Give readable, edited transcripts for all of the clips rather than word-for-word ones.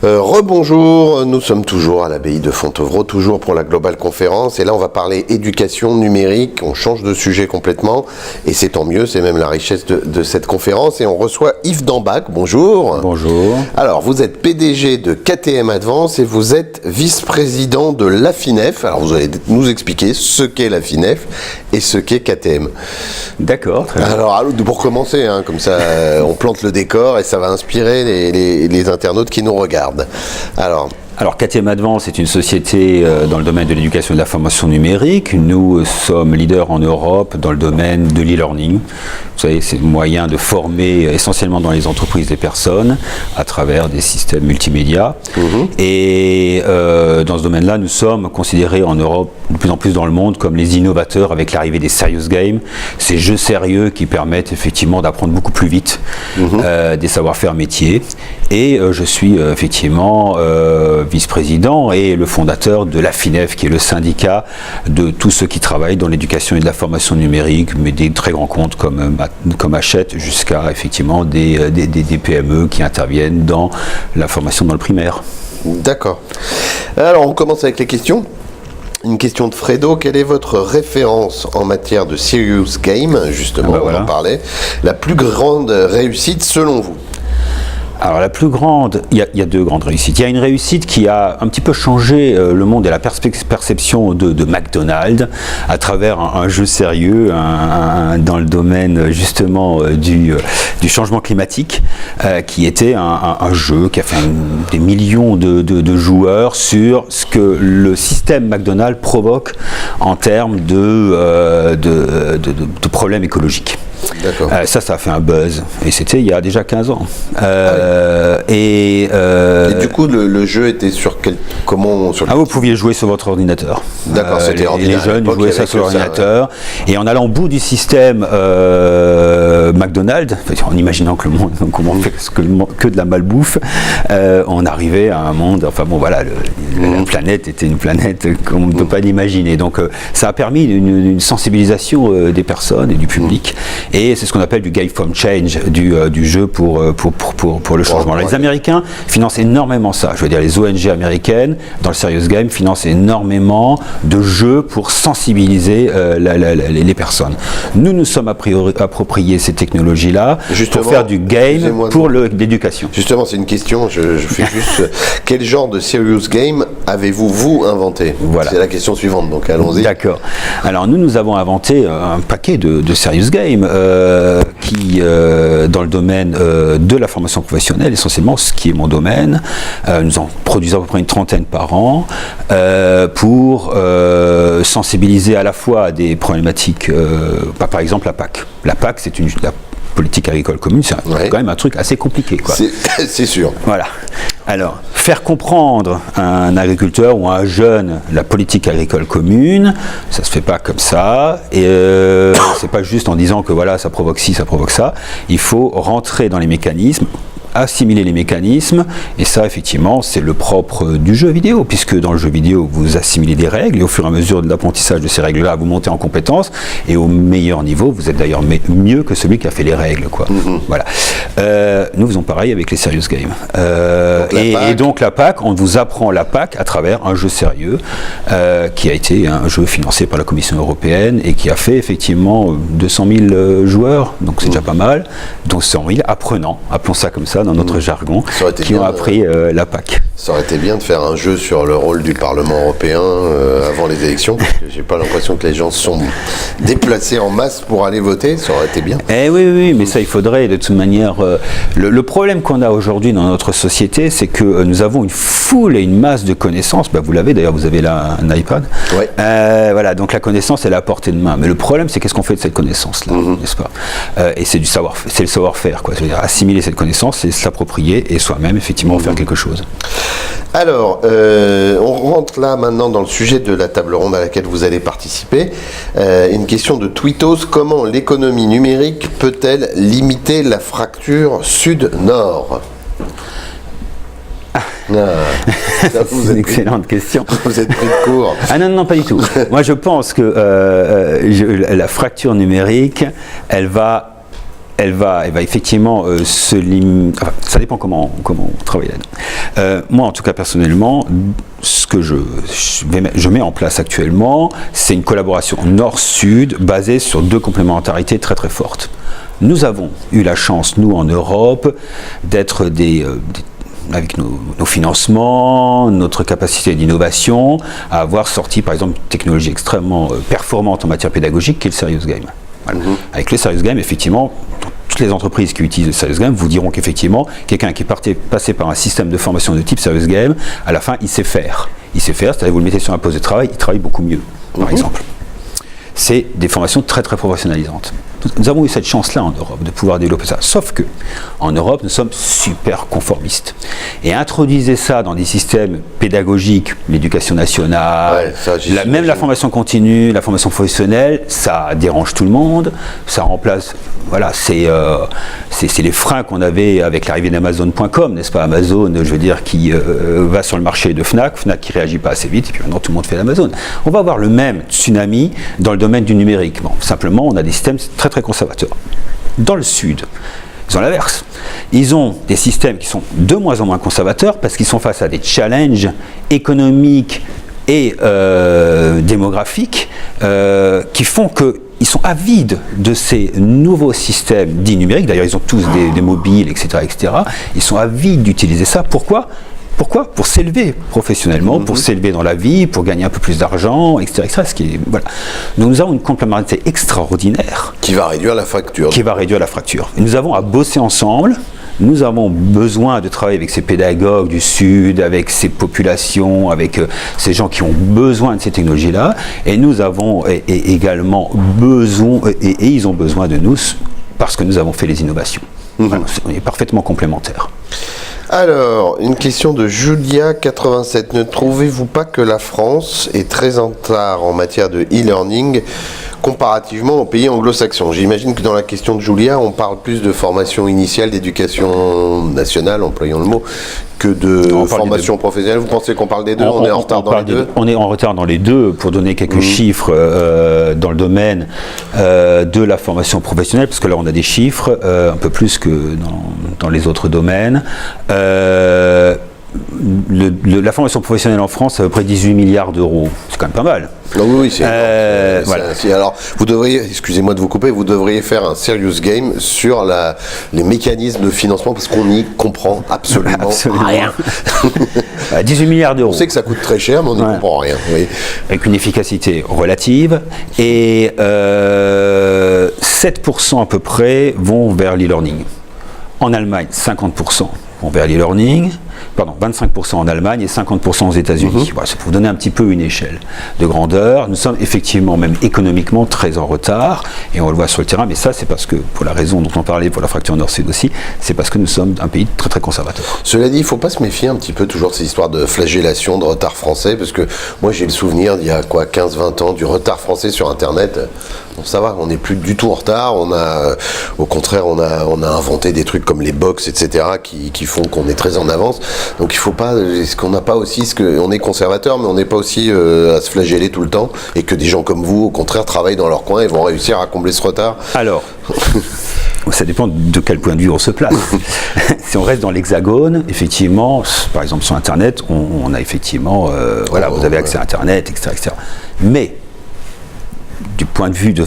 Rebonjour, nous sommes toujours à l'abbaye de Fontevraud, toujours pour la Global Conférence, et là on va parler éducation numérique, on change de sujet complètement, et c'est tant mieux, c'est même la richesse de cette conférence, et on reçoit Yves Dambach, bonjour. Bonjour. Alors vous êtes PDG de KTM Advance et vous êtes vice-président de l'AFINEF, alors vous allez nous expliquer ce qu'est l'AFINEF et ce qu'est KTM. D'accord, très bien. Alors pour commencer, comme ça on plante le décor et ça va inspirer les internautes qui nous regardent. Alors KTM Advance est une société dans le domaine de l'éducation et de la formation numérique. Nous sommes leaders en Europe dans le domaine de l'e-learning. Vous savez, c'est le moyen de former essentiellement dans les entreprises des personnes à travers des systèmes multimédia. Et dans ce domaine-là, nous sommes considérés en Europe, de plus en plus dans le monde, comme les innovateurs avec l'arrivée des serious games, ces jeux sérieux qui permettent effectivement d'apprendre beaucoup plus vite des savoir-faire métiers. Et je suis effectivement vice-président et le fondateur de l'AFINEF, qui est le syndicat de tous ceux qui travaillent dans l'éducation et de la formation numérique, mais des très grands comptes comme Hachette, jusqu'à effectivement des PME qui interviennent dans la formation dans le primaire. D'accord. Alors on commence avec les questions. Une question de Fredo, quelle est votre référence en matière de serious game, justement, on en parlait, la plus grande réussite selon vous? Alors la plus grande, il y a deux grandes réussites. Il y a une réussite qui a un petit peu changé le monde et la perception de McDonald's à travers un jeu sérieux dans le domaine justement du changement climatique, qui était un jeu qui a fait des millions de joueurs sur ce que le système McDonald's provoque en termes de problèmes écologiques. Ça a fait un buzz, et c'était il y a déjà 15 ans. Et du coup, le jeu était sur quel... vous pouviez jouer sur votre ordinateur. D'accord, c'était les jeunes jouaient ça sur l'ordinateur. Et en allant au bout du système McDonald's, en imaginant que le monde fait que de la malbouffe, on arrivait à un monde... Enfin bon, voilà, la planète était une planète qu'on ne peut pas l'imaginer. Donc ça a permis une sensibilisation des personnes et du public. Et c'est ce qu'on appelle du game from change, du jeu pour le changement. Alors, les Américains financent énormément ça. Je veux dire, les ONG américaines, dans le serious game, financent énormément de jeux pour sensibiliser les personnes. Nous sommes appropriés ces technologies-là pour faire du game pour l'éducation. Justement, c'est une question, je fais juste... Quel genre de serious game avez-vous inventé? Voilà. C'est la question suivante, donc allons-y. D'accord. Alors, nous avons inventé un paquet de serious games qui, dans le domaine de la formation professionnelle, essentiellement, ce qui est mon domaine, nous en produisons à peu près une trentaine par an pour sensibiliser à la fois à des problématiques, par exemple la PAC. La PAC, c'est la politique agricole commune, c'est quand même un truc assez compliqué, quoi. C'est sûr. Voilà. Alors, faire comprendre à un agriculteur ou à un jeune la politique agricole commune, ça se fait pas comme ça. Et c'est pas juste en disant que voilà, ça provoque ci, ça provoque ça. Il faut rentrer dans les mécanismes, assimiler les mécanismes, et ça effectivement c'est le propre du jeu vidéo, puisque dans le jeu vidéo vous assimilez des règles, et au fur et à mesure de l'apprentissage de ces règles-là, vous montez en compétences, et au meilleur niveau, vous êtes d'ailleurs mieux que celui qui a fait les règles, quoi. Voilà. Nous faisons pareil avec les serious games. Et donc la PAC, on vous apprend la PAC à travers un jeu sérieux, qui a été un jeu financé par la Commission européenne, et qui a fait effectivement 200 000 joueurs, donc c'est déjà pas mal, donc 100 000 apprenants, appelons ça comme ça, dans notre jargon, qui ont appris la PAC. Ça aurait été bien de faire un jeu sur le rôle du Parlement européen avant les élections, parce que j'ai pas l'impression que les gens se sont déplacés en masse pour aller voter, ça aurait été bien. Oui, mais ça il faudrait de toute manière... Le problème qu'on a aujourd'hui dans notre société, c'est que nous avons une foule et une masse de connaissances, vous l'avez d'ailleurs, vous avez là un iPad, voilà, donc la connaissance elle est à portée de main, mais le problème c'est qu'est-ce qu'on fait de cette connaissance-là, n'est-ce pas? Et c'est le savoir-faire, quoi. C'est-à-dire assimiler cette connaissance, c'est s'approprier et soi-même effectivement faire quelque chose. Alors, on rentre là maintenant dans le sujet de la table ronde à laquelle vous allez participer. Une question de Twittos, comment l'économie numérique peut-elle limiter la fracture sud-nord? C'est une excellente question. Vous êtes pris de court. Ah non, pas du tout. Moi je pense que la fracture numérique, elle va elle va effectivement se limiter. Enfin, ça dépend comment on travaille là-dedans. Moi, en tout cas, personnellement, ce que je mets en place actuellement, c'est une collaboration nord-sud basée sur 2 complémentarités très très fortes. Nous avons eu la chance, nous en Europe, d'être avec nos financements, notre capacité d'innovation, à avoir sorti par exemple une technologie extrêmement performante en matière pédagogique qui est le Serious Game. Voilà. Avec le Serious Game, effectivement, toutes les entreprises qui utilisent le Serious Game vous diront qu'effectivement, quelqu'un qui est passé par un système de formation de type Serious Game, à la fin, il sait faire. Il sait faire, c'est-à-dire vous le mettez sur un poste de travail, il travaille beaucoup mieux, par exemple. C'est des formations très très professionnalisantes. Nous avons eu cette chance-là en Europe de pouvoir développer ça. Sauf que, en Europe, nous sommes super conformistes. Et introduisez ça dans des systèmes pédagogiques, l'éducation nationale, même la formation continue, la formation professionnelle, ça dérange tout le monde, ça remplace. Voilà, c'est les freins qu'on avait avec l'arrivée d'Amazon.com, n'est-ce pas? Amazon, je veux dire, qui va sur le marché de Fnac qui réagit pas assez vite, et puis maintenant tout le monde fait l'Amazon. On va avoir le même tsunami dans le domaine du numérique. Bon, simplement, on a des systèmes très très conservateurs. Dans le Sud, ils ont l'inverse. Ils ont des systèmes qui sont de moins en moins conservateurs parce qu'ils sont face à des challenges économiques et démographiques qui font qu'ils sont avides de ces nouveaux systèmes dits numériques. D'ailleurs, ils ont tous des mobiles, etc., etc. Ils sont avides d'utiliser ça. Pourquoi ? Pour s'élever professionnellement, pour s'élever dans la vie, pour gagner un peu plus d'argent, etc., etc. Ce qui est, voilà. Donc nous avons une complémentarité extraordinaire. Qui va réduire la fracture. Et nous avons à bosser ensemble. Nous avons besoin de travailler avec ces pédagogues du Sud, avec ces populations, avec ces gens qui ont besoin de ces technologies-là. Et nous avons également besoin, et ils ont besoin de nous parce que nous avons fait les innovations. Voilà, on est parfaitement complémentaires. Alors, une question de Julia87. Ne trouvez-vous pas que la France est très en retard en matière de e-learning comparativement aux pays anglo-saxons? J'imagine que dans la question de Julia, on parle plus de formation initiale, d'éducation nationale, employons le mot, que de formation professionnelle. Vous pensez qu'on parle des deux? On est en retard dans les deux? On est en retard dans les deux. Pour donner quelques chiffres dans le domaine de la formation professionnelle, parce que là on a des chiffres un peu plus que dans les autres domaines. La formation professionnelle en France, c'est à peu près 18 milliards d'euros. C'est quand même pas mal. Non, oui, c'est voilà. Alors, vous devriez, excusez-moi de vous couper, vous devriez faire un serious game sur les mécanismes de financement, parce qu'on n'y comprend absolument rien. 18 milliards d'euros. On sait que ça coûte très cher, mais on n'y comprend rien. Oui. Avec une efficacité relative. Et 7% à peu près vont vers l'e-learning. En Allemagne, 50% vont vers l'e-learning. Pardon, 25% en Allemagne et 50% aux États-Unis. Voilà, ça peut vous donner un petit peu une échelle de grandeur. Nous sommes effectivement, même économiquement, très en retard, et on le voit sur le terrain, mais ça, c'est parce que, pour la raison dont on parlait, pour la fracture nord-sud aussi, c'est parce que nous sommes un pays très très conservateur. Cela dit, il ne faut pas se méfier un petit peu toujours de ces histoires de flagellation, de retard français, parce que moi j'ai le souvenir d'il y a 15-20 ans, du retard français sur Internet. Bon, ça va, on n'est plus du tout en retard. Au contraire, on a inventé des trucs comme les box, etc., qui font qu'on est très en avance. Donc il faut pas, est-ce qu'on n'a pas aussi, on est conservateur, mais on n'est pas aussi à se flageller tout le temps, et que des gens comme vous, au contraire, travaillent dans leur coin et vont réussir à combler ce retard? Alors, ça dépend de quel point de vue on se place. Si on reste dans l'Hexagone, effectivement, par exemple sur Internet, on a effectivement, vous avez accès à Internet, etc., etc. Mais du point de vue de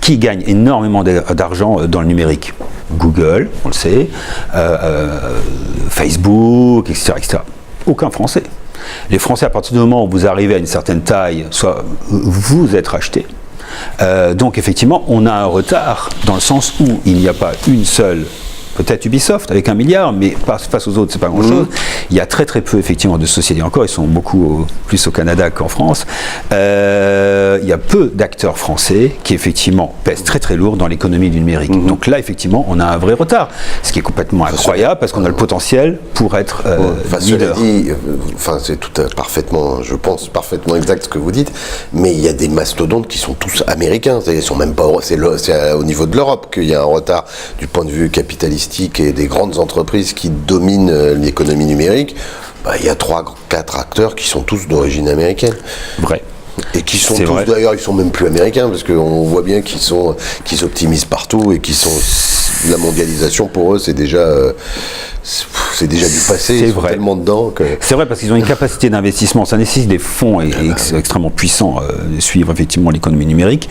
qui gagne énormément d'argent dans le numérique? Google, on le sait, Facebook, etc., etc. Aucun Français. Les Français, à partir du moment où vous arrivez à une certaine taille, soit vous êtes racheté. Donc effectivement, on a un retard dans le sens où il n'y a pas une seule. Peut-être Ubisoft avec 1 milliard, mais face aux autres, c'est pas grand-chose. Il y a très très peu effectivement de sociétés encore. Ils sont beaucoup plus au Canada qu'en France. Il y a peu d'acteurs français qui effectivement pèsent très très lourd dans l'économie du numérique. Donc là, effectivement, on a un vrai retard, ce qui est complètement incroyable parce qu'on a le potentiel pour être leader. C'est tout parfaitement, je pense parfaitement exact ce que vous dites. Mais il y a des mastodontes qui sont tous américains. Ils sont même pas. C'est au niveau de l'Europe qu'il y a un retard du point de vue capitalistique et des grandes entreprises qui dominent l'économie numérique. Il y a 3-4 acteurs qui sont tous d'origine américaine. Vrai. Et qui sont tous, d'ailleurs, ils sont même plus américains, parce qu'on voit bien qu'ils s'optimisent partout et qu'ils sont la mondialisation pour eux, c'est déjà du passé. C'est ils sont vrai. tellement dedans que... C'est vrai parce qu'ils ont une capacité d'investissement. Ça nécessite des fonds extrêmement puissants de suivre effectivement l'économie numérique.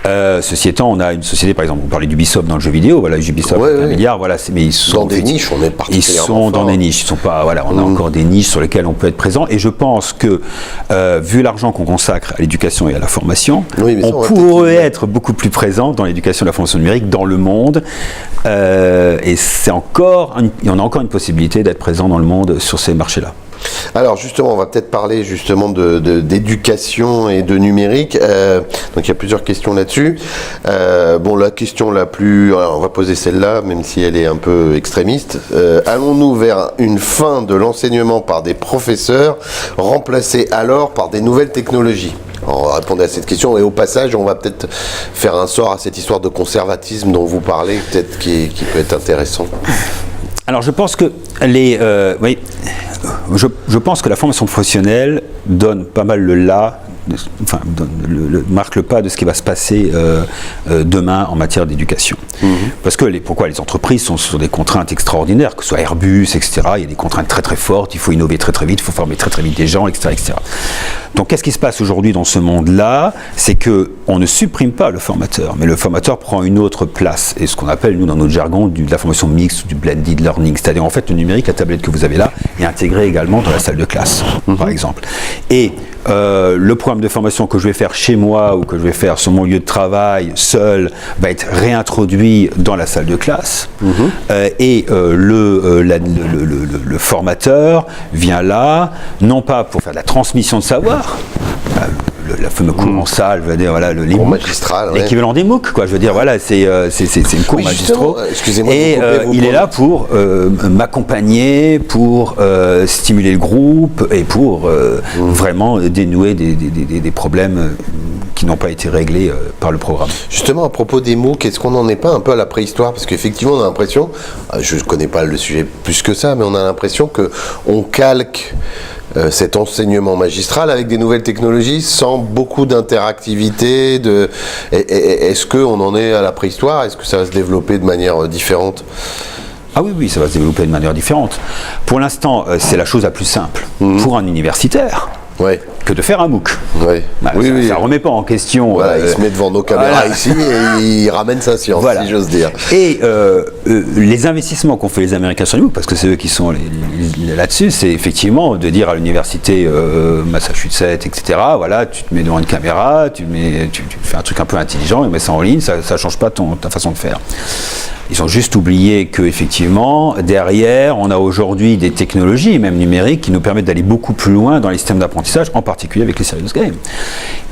Ceci étant, on a une société, par exemple, on parlait d'Ubisoft dans le jeu vidéo. Voilà, Ubisoft, 1 milliard. Voilà, mais ils sont dans des niches, on est particulièrement Ils sont dans fort. des niches. Ils sont pas. Voilà, on a encore des niches sur lesquelles on peut être présent. Et je pense que vu l'argent qu'on consacre à l'éducation et à la formation, on pourrait être beaucoup plus présent dans l'éducation et la formation numérique dans le monde. Et c'est encore, on a encore une possibilité d'être présent dans le monde sur ces marchés-là. Alors justement, on va peut-être parler justement d'éducation et de numérique. Donc il y a plusieurs questions là-dessus. Bon, la question la plus... Alors, on va poser celle-là, même si elle est un peu extrémiste. Allons-nous vers une fin de l'enseignement par des professeurs, remplacés alors par des nouvelles technologies ? On va répondre à cette question et au passage, on va peut-être faire un sort à cette histoire de conservatisme dont vous parlez, peut-être qui peut être intéressant. Alors je pense que je pense que la formation professionnelle donne pas mal marque le pas de ce qui va se passer demain en matière d'éducation. Parce que pourquoi les entreprises sont sur des contraintes extraordinaires, que ce soit Airbus, etc. Il y a des contraintes très très fortes, il faut innover très très vite, il faut former très très vite des gens, etc. etc. Donc qu'est-ce qui se passe aujourd'hui dans ce monde-là? C'est qu'on ne supprime pas le formateur, mais le formateur prend une autre place. Et ce qu'on appelle, nous, dans notre jargon, de la formation mixte ou du blended learning. C'est-à-dire, en fait, le numérique, la tablette que vous avez là, est intégrée également dans la salle de classe, par exemple. Et le programme de formation que je vais faire chez moi ou que je vais faire sur mon lieu de travail seul va être réintroduit dans la salle de classe. Et le formateur vient là, non pas pour faire de la transmission de savoir, la fameuse cours en salle, je veux dire, voilà, cours magistral, l'équivalent des MOOC, quoi. Je veux dire, voilà, c'est une cours magistrale. Excusez-moi. Et il est là pour m'accompagner, pour stimuler le groupe et pour vraiment dénouer des problèmes qui n'ont pas été réglés par le programme. Justement, à propos des MOOC, est-ce qu'on n'en est pas un peu à la préhistoire? Parce qu'effectivement, on a l'impression, je ne connais pas le sujet plus que ça, mais on a l'impression qu'on calque cet enseignement magistral avec des nouvelles technologies sans beaucoup d'interactivité. Est-ce qu'on en est à la préhistoire? Est-ce que ça va se développer de manière différente? Ah oui, ça va se développer de manière différente. Pour l'instant, c'est la chose la plus simple pour un universitaire. Que de faire un MOOC. Ça ne remet pas en question. Il se met devant nos caméras ici et il ramène sa science, si j'ose dire. Et les investissements qu'ont fait les Américains sur les MOOC, parce que c'est eux qui sont là-dessus, c'est effectivement de dire à l'université Massachusetts, etc., voilà, tu te mets devant une caméra, tu fais un truc un peu intelligent, et mets ça en ligne, ça ne change pas ta façon de faire. Ils ont juste oublié qu'effectivement, derrière, on a aujourd'hui des technologies, même numériques, qui nous permettent d'aller beaucoup plus loin dans les systèmes d'apprentissage, en particulier avec les serious games.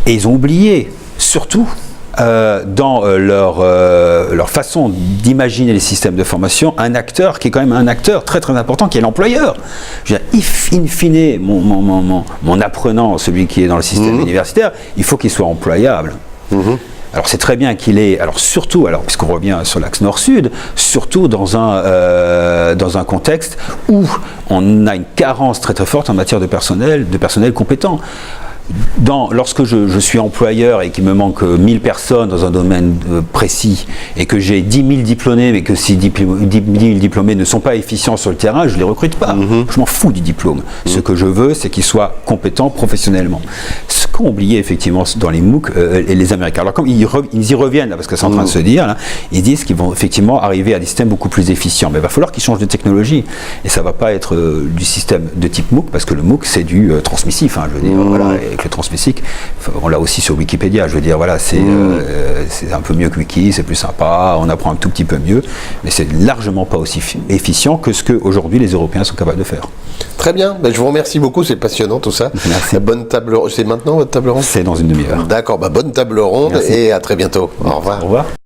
Et ils ont oublié, surtout, dans leur façon d'imaginer les systèmes de formation, un acteur qui est quand même un acteur très très important, qui est l'employeur. Je veux dire, in fine, mon apprenant, celui qui est dans le système universitaire, il faut qu'il soit employable. Alors c'est très bien qu'il est, puisqu'on revient sur l'axe nord-sud, surtout dans un contexte où on a une carence très très forte en matière de personnel compétent. Lorsque je suis employeur et qu'il me manque 1000 personnes dans un domaine précis et que j'ai 10 000 diplômés, mais que ces 10 000 diplômés ne sont pas efficients sur le terrain, je ne les recrute pas. Je m'en fous du diplôme. Ce que je veux, c'est qu'ils soient compétents professionnellement. Ce qu'ont oublié effectivement dans les MOOC les Américains. Alors comme ils y reviennent, là, parce que c'est en train de se dire, là, ils disent qu'ils vont effectivement arriver à des systèmes beaucoup plus efficients. Mais il va falloir qu'ils changent de technologie. Et ça ne va pas être du système de type MOOC, parce que le MOOC, c'est du transmissif. Je veux dire, voilà. Le transmissif, on l'a aussi sur Wikipédia, je veux dire, voilà, c'est un peu mieux que Wiki, c'est plus sympa, on apprend un tout petit peu mieux, mais c'est largement pas aussi efficient que ce qu'aujourd'hui les Européens sont capables de faire. Très bien, je vous remercie beaucoup, c'est passionnant tout ça. Merci. Bonne table ronde, c'est maintenant votre table ronde? C'est dans une demi-heure. D'accord, bonne table ronde. Merci. Et à très bientôt. Au revoir. Au revoir.